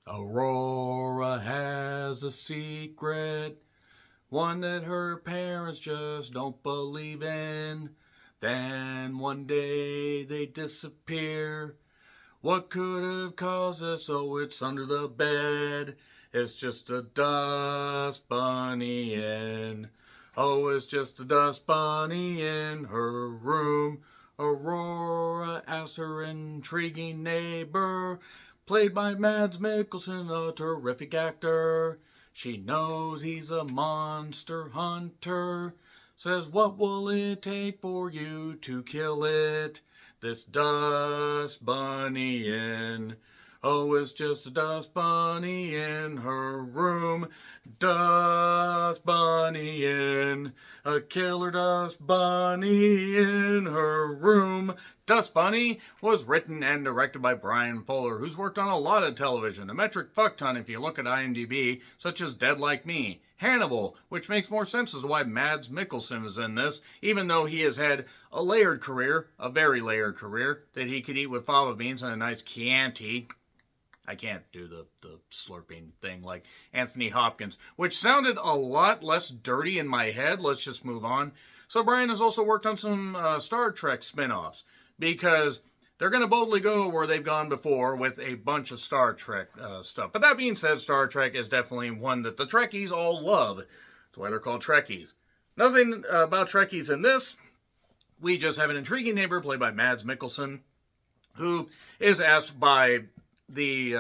Aurora has a secret, one that her parents just don't believe in. Then one day they disappear. What could have caused this? Oh, it's under the bed. It's just a dust bunny in. Oh, it's just a dust bunny in her room. Aurora asked her intriguing neighbor, played by Mads Mikkelsen, a terrific actor. She knows he's a monster hunter. Says, what will it take for you to kill it? This dust bunny in. Oh, it's just a dust bunny in her room. Dust bunny in. A killer dust bunny in her room. Dust Bunny was written and directed by Brian Fuller, who's worked on a lot of television, a metric fuck ton if you look at IMDb, such as Dead Like Me, Hannibal, which makes more sense as to why Mads Mikkelsen is in this, even though he has had a layered career, a very layered career, that he could eat with fava beans and a nice Chianti. I can't do the slurping thing like Anthony Hopkins, which sounded a lot less dirty in my head. Let's just move on. So Brian has also worked on some Star Trek spin-offs, because they're going to boldly go where they've gone before with a bunch of Star Trek stuff. But that being said, Star Trek is definitely one that the Trekkies all love. That's why they're called Trekkies. Nothing about Trekkies in this. We just have an intriguing neighbor played by Mads Mikkelsen, who is asked by the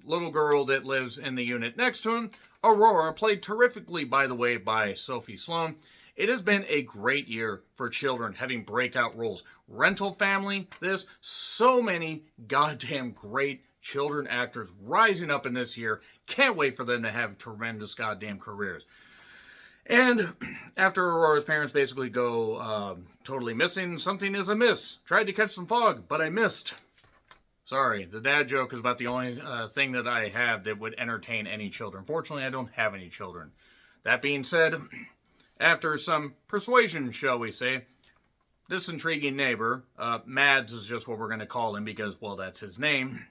little girl that lives in the unit next to him, Aurora, played terrifically, by the way, by Sophie Sloan. It has been a great year for children having breakout roles. Rental Family, so many goddamn great children actors rising up in this year. Can't wait for them to have tremendous goddamn careers. And after Aurora's parents basically go totally missing, something is amiss. Tried to catch some fog, but I missed. Sorry, the dad joke is about the only thing that I have that would entertain any children. Fortunately, I don't have any children. That being said, after some persuasion, shall we say, this intriguing neighbor, Mads is just what we're going to call him because, well, that's his name.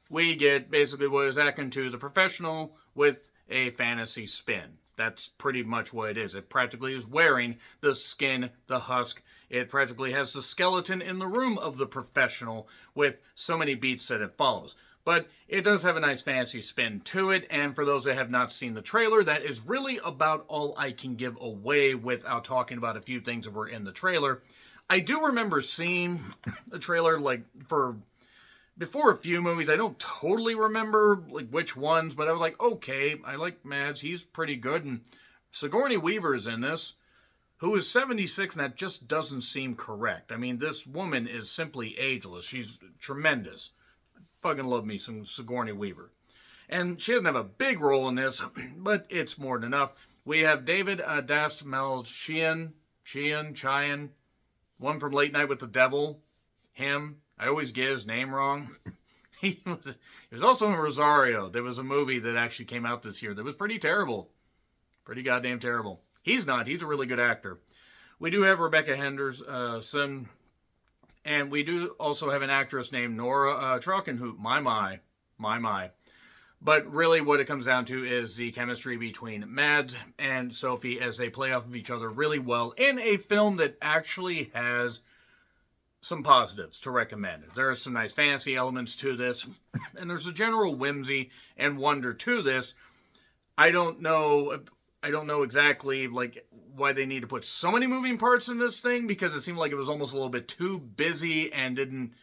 We get basically what is akin to the professional with a fantasy spin. That's pretty much what it is. It practically is wearing the skin, the husk. It practically has the skeleton in the room of the professional with so many beats that it follows. But it does have a nice fantasy spin to it, and for those that have not seen the trailer, that is really about all I can give away without talking about a few things that were in the trailer. I do remember seeing the trailer for before a few movies. I don't totally remember which ones, but I was like, okay, I like Mads, he's pretty good, and Sigourney Weaver is in this, who is 76, and that just doesn't seem correct. I mean, this woman is simply ageless. She's tremendous. Fucking love me some Sigourney Weaver. And she doesn't have a big role in this, but it's more than enough. We have David Dastmalchian, one from Late Night with the Devil, him. I always get his name wrong. He was also in Rosario. There was a movie that actually came out this year that was pretty terrible. Pretty goddamn terrible. He's not. He's a really good actor. We do have Rebecca Henderson. And we do also have an actress named Nora Trockenhoop. My. But really what it comes down to is the chemistry between Mads and Sophie as they play off of each other really well in a film that actually has some positives to recommend. There are some nice fantasy elements to this, and there's a general whimsy and wonder to this. I don't know exactly why they need to put so many moving parts in this thing, because it seemed like it was almost a little bit too busy and didn't.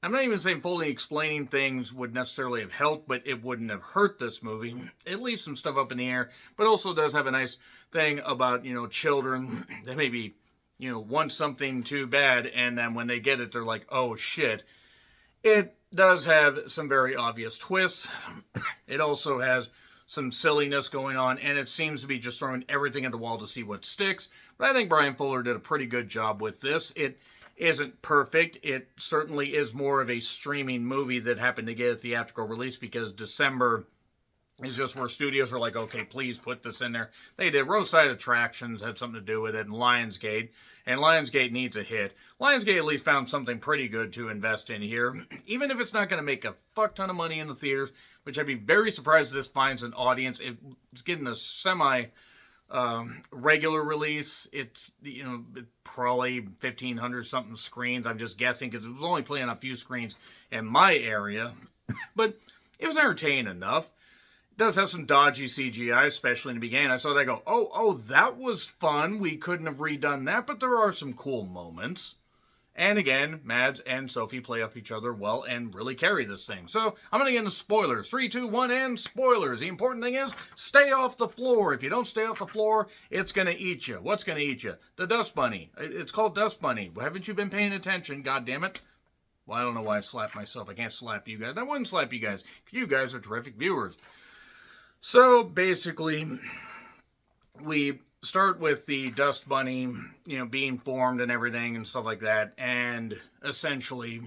I'm not even saying fully explaining things would necessarily have helped, but it wouldn't have hurt this movie. It leaves some stuff up in the air, but also does have a nice thing about, children that maybe, want something too bad, and then when they get it, they're like, oh shit. It does have some very obvious twists. It also has some silliness going on, and it seems to be just throwing everything at the wall to see what sticks. But I think Brian Fuller did a pretty good job with this. It isn't perfect. It certainly is more of a streaming movie that happened to get a theatrical release because December It's just where studios are like, okay, please put this in there. They did. Roadside Attractions had something to do with it, and Lionsgate. And Lionsgate needs a hit. Lionsgate at least found something pretty good to invest in here. Even if it's not going to make a fuck ton of money in the theaters, which I'd be very surprised if this finds an audience. It's getting a semi regular release. It's, probably 1,500 something screens. I'm just guessing because it was only playing on a few screens in my area. But it was entertaining enough. It does have some dodgy CGI, especially in the beginning. I saw that, I go, oh, that was fun. We couldn't have redone that, but there are some cool moments. And again, Mads and Sophie play off each other well and really carry this thing. So I'm going to get into spoilers. 3, 2, 1, and spoilers. The important thing is, stay off the floor. If you don't stay off the floor, it's going to eat you. What's going to eat you? The Dust Bunny. It's called Dust Bunny. Haven't you been paying attention? God damn it. Well, I don't know why I slapped myself. I can't slap you guys. I wouldn't slap you guys, because you guys are terrific viewers. So basically, we start with the Dust Bunny, being formed and everything and stuff like that. And essentially,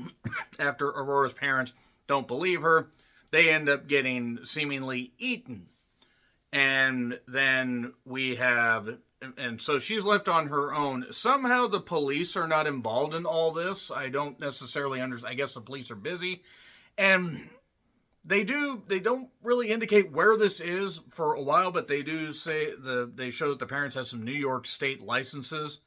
after Aurora's parents don't believe her, they end up getting seemingly eaten. And then and so she's left on her own. Somehow the police are not involved in all this. I don't necessarily understand. I guess the police are busy. And they don't really indicate where this is for a while, but they do say they show that the parents have some New York State licenses.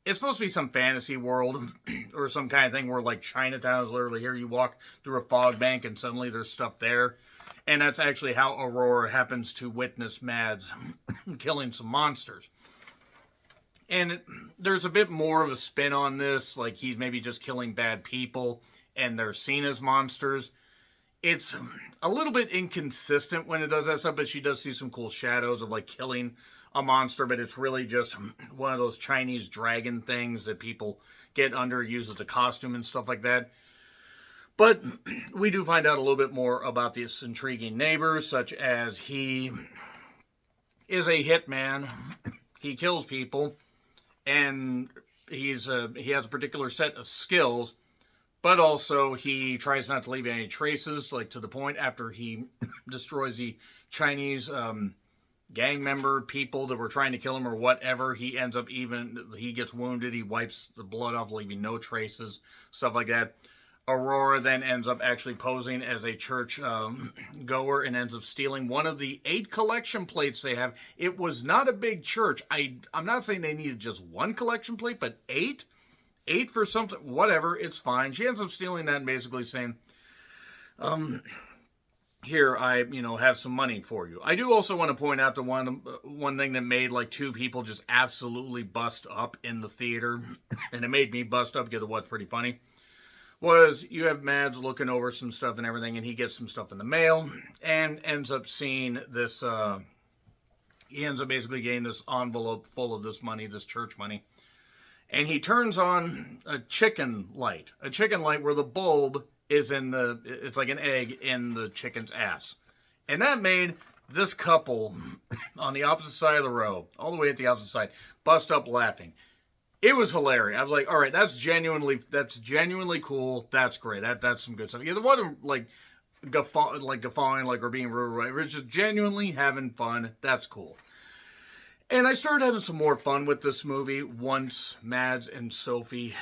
It's supposed to be some fantasy world or some kind of thing where like Chinatown is literally here. You walk through a fog bank and suddenly there's stuff there. And that's actually how Aurora happens to witness Mads killing some monsters. And there's a bit more of a spin on this, like he's maybe just killing bad people and they're seen as monsters. It's a little bit inconsistent when it does that stuff, but she does see some cool shadows of like killing a monster, but it's really just one of those Chinese dragon things that people get under, use as a costume and stuff like that. But we do find out a little bit more about this intriguing neighbor, such as he is a hitman. He kills people, and he has a particular set of skills. But also, he tries not to leave any traces, like to the point after he destroys the Chinese gang member people that were trying to kill him or whatever. He ends up he gets wounded, he wipes the blood off, leaving no traces, stuff like that. Aurora then ends up actually posing as a church goer and ends up stealing one of the 8 collection plates they have. It was not a big church. I'm not saying they needed just 1 collection plate, but 8? 8 for something, whatever, it's fine. She ends up stealing that and basically saying, here, I, have some money for you. I do also want to point out the one thing that made like 2 people just absolutely bust up in the theater, and it made me bust up because it was pretty funny, was you have Mads looking over some stuff and everything, and he gets some stuff in the mail, and ends up seeing this, he ends up basically getting this envelope full of this money, this church money. And he turns on a chicken light where the bulb is it's like an egg in the chicken's ass. And that made this couple on the opposite side of the row, all the way at the opposite side, bust up laughing. It was hilarious. I was like, all right, that's genuinely cool. That's great. That's some good stuff. It wasn't like guffawing, or being rude. It was just genuinely having fun. That's cool. And I started having some more fun with this movie once Mads and Sophie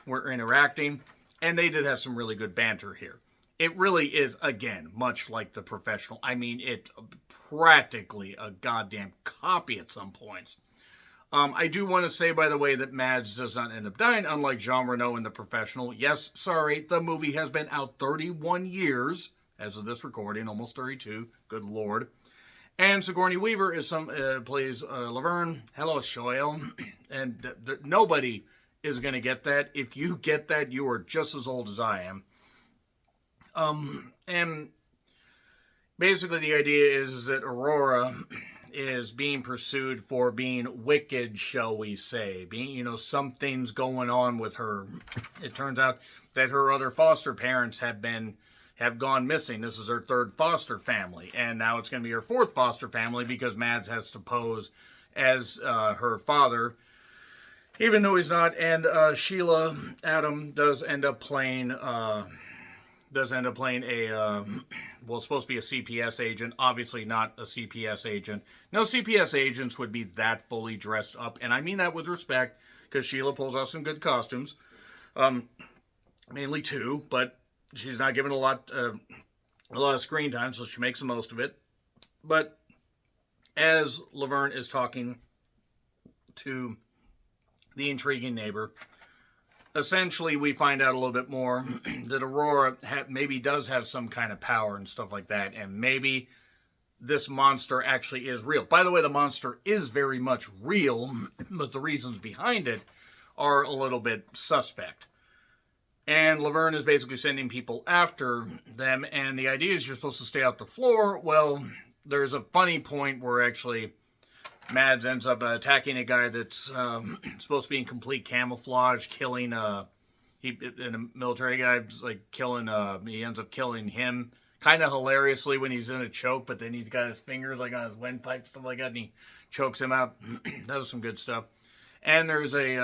were interacting. And they did have some really good banter here. It really is, again, much like The Professional. I mean, it's practically a goddamn copy at some points. I do want to say, by the way, that Mads does not end up dying, unlike Jean Reno in The Professional. Yes, sorry, the movie has been out 31 years, as of this recording, almost 32. Good Lord. And Sigourney Weaver plays Laverne. Hello, Shoyle. And nobody is going to get that. If you get that, you are just as old as I am. And basically the idea is that Aurora is being pursued for being wicked, shall we say. Something's going on with her. It turns out that her other foster parents have gone missing. This is her 3rd foster family, and now it's going to be her 4th foster family because Mads has to pose as her father, even though he's not. And Sheila Adam does end up playing does end up playing a, well, it's supposed to be a CPS agent. Obviously not a CPS agent. No CPS agents would be that fully dressed up. And I mean that with respect, because Sheila pulls out some good costumes. Mainly two, but she's not given a lot of screen time, so she makes the most of it. But as Laverne is talking to the intriguing neighbor, essentially we find out a little bit more that Aurora maybe does have some kind of power and stuff like that, and maybe this monster actually is real. By the way, the monster is very much real, but the reasons behind it are a little bit suspect. And Laverne is basically sending people after them, and the idea is you're supposed to stay off the floor. Well, there's a funny point where actually Mads ends up attacking a guy that's supposed to be in complete camouflage, killing a military guy, like killing. He ends up killing him, kind of hilariously when he's in a choke, but then he's got his fingers like on his windpipe, stuff like that, and he chokes him out. That was some good stuff. And there's an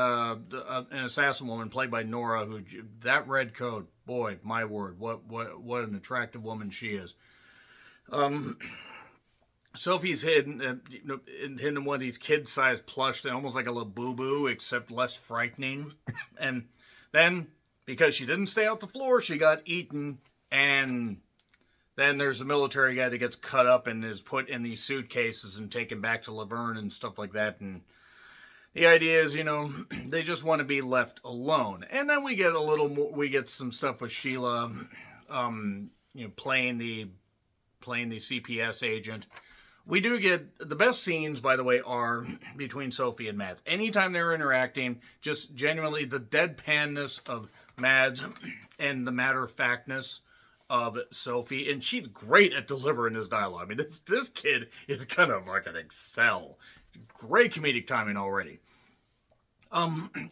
assassin woman played by Nora, who, that red coat, boy, my word, what an attractive woman she is. Sophie's hidden in one of these kid-sized plush, almost like a little boo-boo, except less frightening. And then, because she didn't stay off the floor, she got eaten. And then there's a military guy that gets cut up and is put in these suitcases and taken back to Laverne and stuff like that. And the idea is, they just want to be left alone. And then we get a little more, we get some stuff with Sheila, playing the CPS agent. We do get, the best scenes, by the way, are between Sophie and Mads. Anytime they're interacting, just genuinely the deadpanness of Mads and the matter-of-factness of Sophie. And she's great at delivering this dialogue. I mean, this kid is kind of like an excel. Great comedic timing already.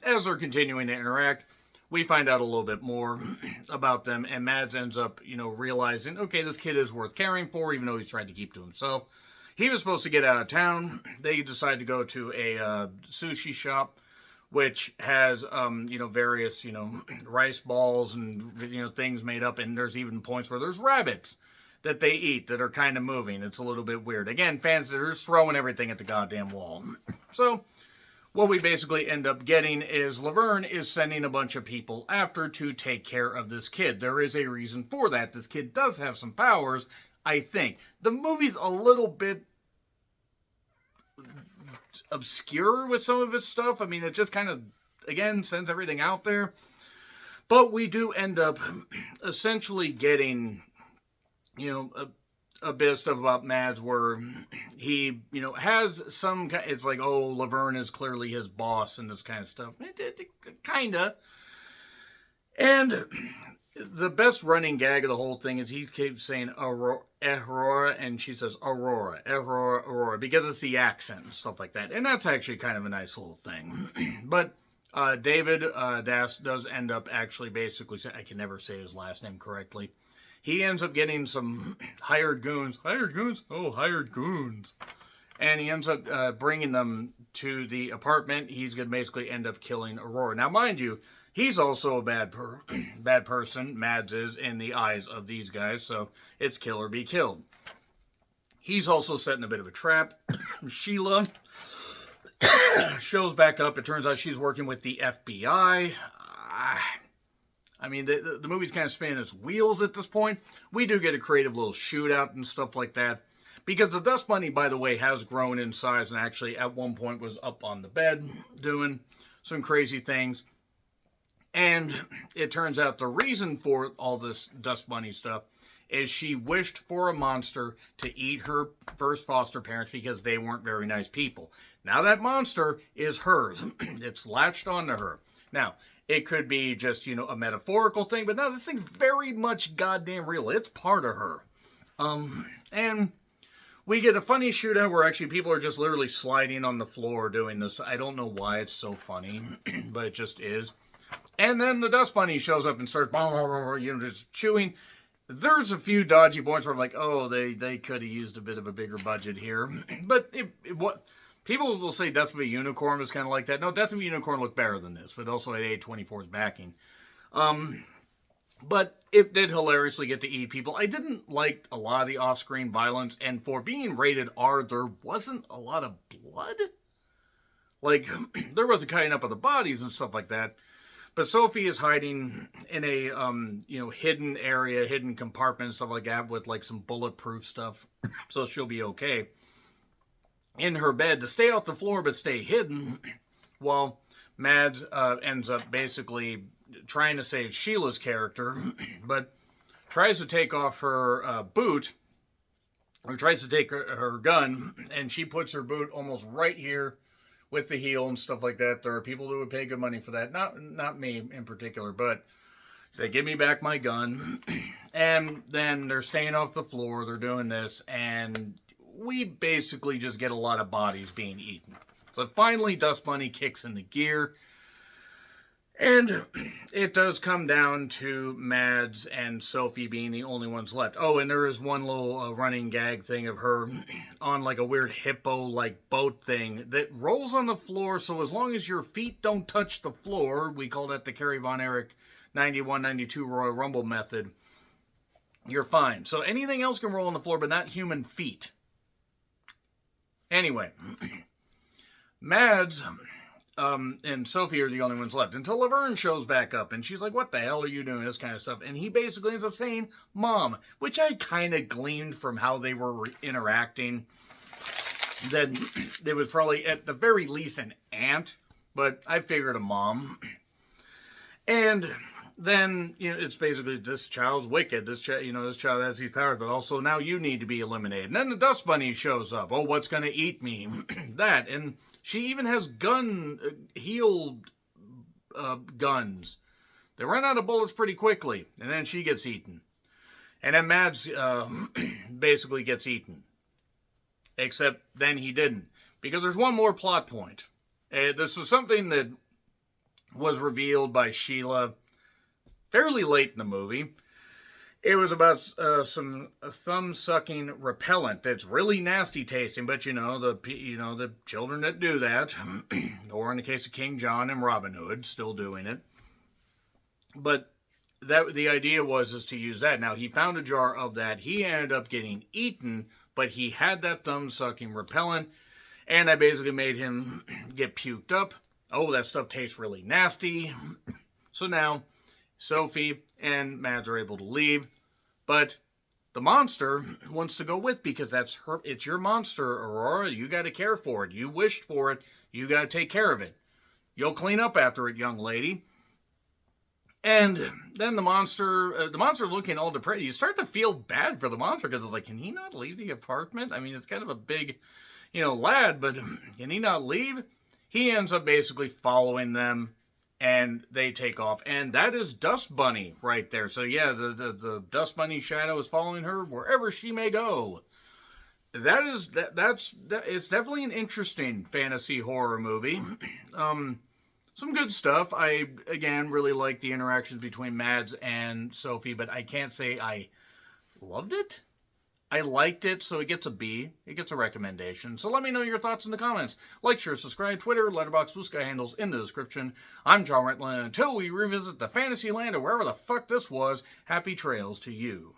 As they're continuing to interact, we find out a little bit more about them, and Mads ends up, realizing, okay, this kid is worth caring for, even though he's tried to keep to himself. He was supposed to get out of town. They decide to go to a sushi shop, which has, various, rice balls and, things made up, and there's even points where there's rabbits that they eat that are kind of moving. It's a little bit weird. Again, fans that are just throwing everything at the goddamn wall. So what we basically end up getting is Laverne is sending a bunch of people after to take care of this kid. There is a reason for that. This kid does have some powers, I think. The movie's a little bit obscure with some of its stuff. I mean, it just kind of, again, sends everything out there. But we do end up essentially getting, a bit of stuff about Mads where he, has some, it's like, oh, Laverne is clearly his boss and this kind of stuff. Kinda. And the best running gag of the whole thing is he keeps saying Ehrora, and she says Aurora, Ehrora, Aurora, because it's the accent and stuff like that. And that's actually kind of a nice little thing. But David Das does end up actually basically saying, I can never say his last name correctly. He ends up getting some hired goons. Hired goons? Oh, hired goons. And he ends up bringing them to the apartment. He's going to basically end up killing Aurora. Now, mind you, he's also a bad person, Mads is, in the eyes of these guys. So it's kill or be killed. He's also setting a bit of a trap. Sheila shows back up. It turns out she's working with the FBI. I mean, the movie's kind of spinning its wheels at this point. We do get a creative little shootout and stuff like that. Because the Dust Bunny, by the way, has grown in size and actually at one point was up on the bed doing some crazy things. And it turns out the reason for all this Dust Bunny stuff is she wished for a monster to eat her first foster parents because they weren't very nice people. Now that monster is hers. It's latched onto her. Now, it could be just, a metaphorical thing, but no, this thing's very much goddamn real. It's part of her. And we get a funny shootout where actually people are just literally sliding on the floor doing this. I don't know why it's so funny, but it just is. And then the Dust Bunny shows up and starts, just chewing. There's a few dodgy points where I'm like, oh, they could have used a bit of a bigger budget here. But what people will say Death of a Unicorn was kind of like that. No, Death of a Unicorn looked better than this, but also had A24's backing. But it did hilariously get to eat people. I didn't like a lot of the off-screen violence, and for being rated R, there wasn't a lot of blood. Like, there wasn't cutting up of the bodies and stuff like that. But Sophie is hiding in a, hidden area, hidden compartment and stuff like that with, like, some bulletproof stuff. So she'll be okay. In her bed to stay off the floor but stay hidden. Well, Mads ends up basically trying to save Sheila's character, but tries to take off her boot, or tries to take her gun, and she puts her boot almost right here with the heel and stuff like that. There are people who would pay good money for that. Not me in particular, but they give me back my gun. And then they're staying off the floor. They're doing this. And we basically just get a lot of bodies being eaten. So finally, Dust Bunny kicks into gear. And it does come down to Mads and Sophie being the only ones left. Oh, and there is one little running gag thing of her on like a weird hippo-like boat thing that rolls on the floor. So as long as your feet don't touch the floor, we call that the Kerry Von Erich 91-92 Royal Rumble method, you're fine. So anything else can roll on the floor, but not human feet. Anyway, Mads and Sophie are the only ones left until Laverne shows back up, and she's like, what the hell are you doing, this kind of stuff, and he basically ends up saying Mom, which I kind of gleaned from how they were interacting that it was probably at the very least an aunt, but I figured a mom. And then, it's basically, this child's wicked, this child has these powers, but also now you need to be eliminated. And then the Dust Bunny shows up. Oh, what's going to eat me? That, and she even has healed guns. They run out of bullets pretty quickly, and then she gets eaten. And then Mads basically gets eaten. Except then he didn't. Because there's one more plot point. This was something that was revealed by Sheila fairly late in the movie. It was about some thumb-sucking repellent that's really nasty tasting, but the children that do that, or in the case of King John and Robin Hood, still doing it. But the idea was to use that. Now, he found a jar of that. He ended up getting eaten, but he had that thumb-sucking repellent, and I basically made him get puked up. Oh, that stuff tastes really nasty. So now Sophie and Mads are able to leave, but the monster wants to go with, because it's your monster, Aurora. You got to care for it. You wished for it. You got to take care of it. You'll clean up after it, young lady. And then the monster's looking all depressed. You start to feel bad for the monster, because it's like, can he not leave the apartment? I mean, it's kind of a big, lad, but can he not leave? He ends up basically following them, and they take off. And that is Dust Bunny right there. So yeah, the Dust Bunny shadow is following her wherever she may go. It's definitely an interesting fantasy horror movie. Some good stuff. I, again, really like the interactions between Mads and Sophie, but I can't say I loved it. I liked it, so it gets a B. It gets a recommendation. So let me know your thoughts in the comments. Like, share, subscribe, Twitter, Letterboxd, Blue Sky handles in the description. I'm John Rentlin, and until we revisit the fantasy land or wherever the fuck this was, happy trails to you.